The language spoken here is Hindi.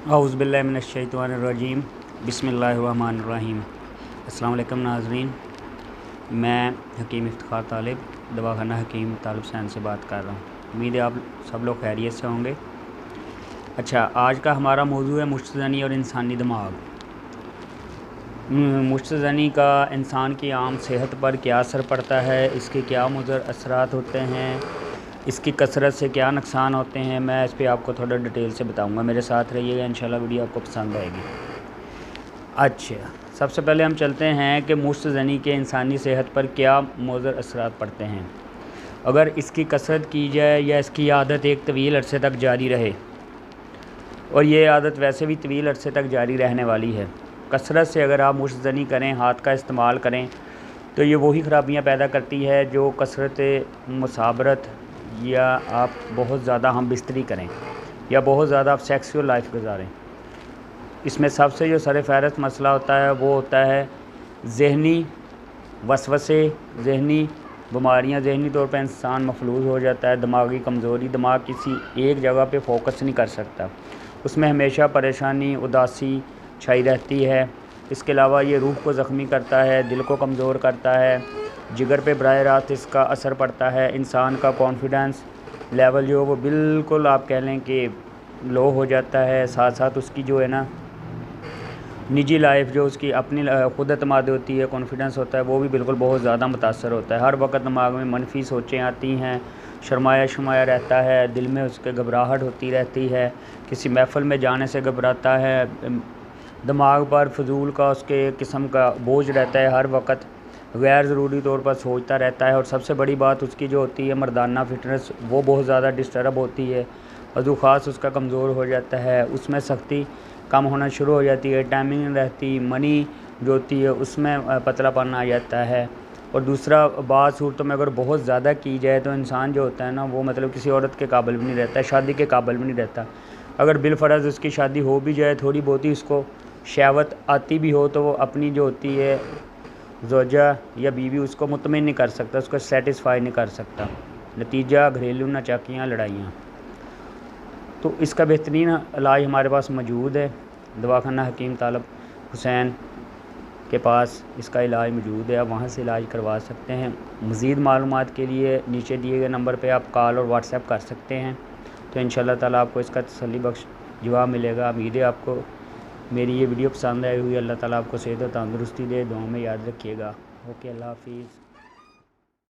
औज़ुबिल्लाहिमिनश्शैतानिर्रजीम बिस्मिल्लाहिर्रहमानिर्रहीम। अस्सलाम वालेकुम नाज़रीन, मैं हकीम इफ्तिखार तालिब दवाखाना हकीम तालिब हुसैन से बात कर रहा हूँ। उम्मीद है आप सब लोग खैरियत से होंगे। अच्छा, आज का हमारा मौजू है मुश्तज़नी और इंसानी दिमाग। मुश्तज़नी का इंसान की आम सेहत पर क्या असर पड़ता है, इसके क्या मुज़र असरात होते हैं, इसकी कसरत से क्या नुकसान होते हैं, मैं इस पर आपको थोड़ा डिटेल से बताऊंगा। मेरे साथ रहिएगा, इंशाल्लाह वीडियो आपको पसंद आएगी। अच्छा, सबसे पहले हम चलते हैं कि मुश्तज़नी के इंसानी सेहत पर क्या मुज़र असरात पड़ते हैं। अगर इसकी कसरत की जाए या इसकी आदत एक तवील अरसे तक जारी रहे, और ये आदत वैसे भी तवील अरसे तक जारी रहने वाली है। कसरत से अगर आप मुश्तज़नी करें, हाथ का इस्तेमाल करें, तो ये वही ख़राबियाँ पैदा करती है जो कसरत मुसाबरत, या आप बहुत ज़्यादा हम बिस्तरी करें, या बहुत ज़्यादा आप सेक्सुअल लाइफ गुजारें। इसमें सबसे जो सर-ए-फ़हरिस्त मसला होता है वो होता है ज़हनी वसवसे, ज़हनी बीमारियाँ। ज़हनी तौर पर इंसान मफलूज हो जाता है, दिमागी कमज़ोरी, दिमाग किसी एक जगह पे फोकस नहीं कर सकता, उसमें हमेशा परेशानी, उदासी छाई रहती है। इसके अलावा ये रूह को ज़ख्मी करता है, दिल को कमज़ोर करता है, जिगर पे बराह रास्त इसका असर पड़ता है। इंसान का कॉन्फिडेंस लेवल जो वो बिल्कुल आप कह लें कि लो हो जाता है। साथ साथ उसकी जो है ना निजी लाइफ, जो उसकी अपनी खुद एतमाद होती है, कॉन्फिडेंस होता है, वो भी बिल्कुल बहुत ज़्यादा मुतासर होता है। हर वक्त दिमाग में मनफी सोचें आती हैं, शर्माया शर्माया रहता है, दिल में उसके घबराहट होती रहती है, किसी महफ़िल में जाने से घबराता है, दिमाग पर फजूल का उसके किस्म का बोझ रहता है, हर वक्त गैर ज़रूरी तौर पर सोचता रहता है। और सबसे बड़ी बात उसकी जो होती है मर्दाना फिटनेस, वो बहुत ज़्यादा डिस्टर्ब होती है, वज़ू ख़ास उसका कमज़ोर हो जाता है, उसमें सख्ती कम होना शुरू हो जाती है, टाइमिंग नहीं रहती, मनी जो होती है उसमें पतलापन आ जाता है। और दूसरा, बात सूरतों में अगर बहुत ज़्यादा की जाए तो इंसान जो होता है ना, वो मतलब किसी औरत के काबिल भी नहीं रहता है, शादी के काबिल भी नहीं रहता। अगर बिलफ़र्ज़ उसकी शादी हो भी जाए, थोड़ी बहुत ही उसको शहवत आती भी हो, तो वो अपनी जो होती है ज़ौजा या बीवी, उसको मुतमिन नहीं कर सकता, उसको सेटिस्फाई नहीं कर सकता। नतीजा घरेलू नाचाकियाँ, लड़ाइयाँ। तो इसका बेहतरीन इलाज हमारे पास मौजूद है। दवाखाना हकीम तालिब हुसैन के पास इसका इलाज मौजूद है, आप वहाँ से इलाज करवा सकते हैं। मज़ीद मालूमात के लिए नीचे दिए गए नंबर पे आप कॉल और व्हाट्सएप कर सकते हैं, तो इंशाल्लाह ताला आपको इसका तसल्ली बख्श जवाब मिलेगा। उम्मीद है आपको मेरी ये वीडियो पसंद आई हुई। अल्लाह ताला आपको सेहत और तंदुरुस्ती दे, दुआ में याद रखिएगा। ओके, अल्लाह हाफिज़।